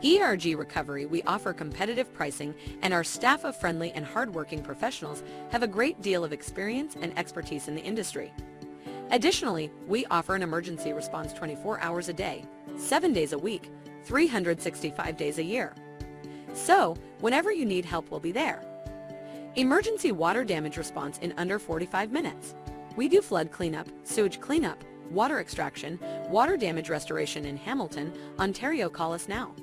ERG Recovery, we offer competitive pricing, and our staff of friendly and hardworking professionals have a great deal of experience and expertise in the industry. Additionally, we offer an emergency response 24 hours a day, 7 days a week, 365 days a year. So, whenever you need help, we'll be there. Emergency water damage response in under 45 minutes. We do flood cleanup, sewage cleanup, water extraction, water damage restoration in Hamilton, Ontario. Call us now.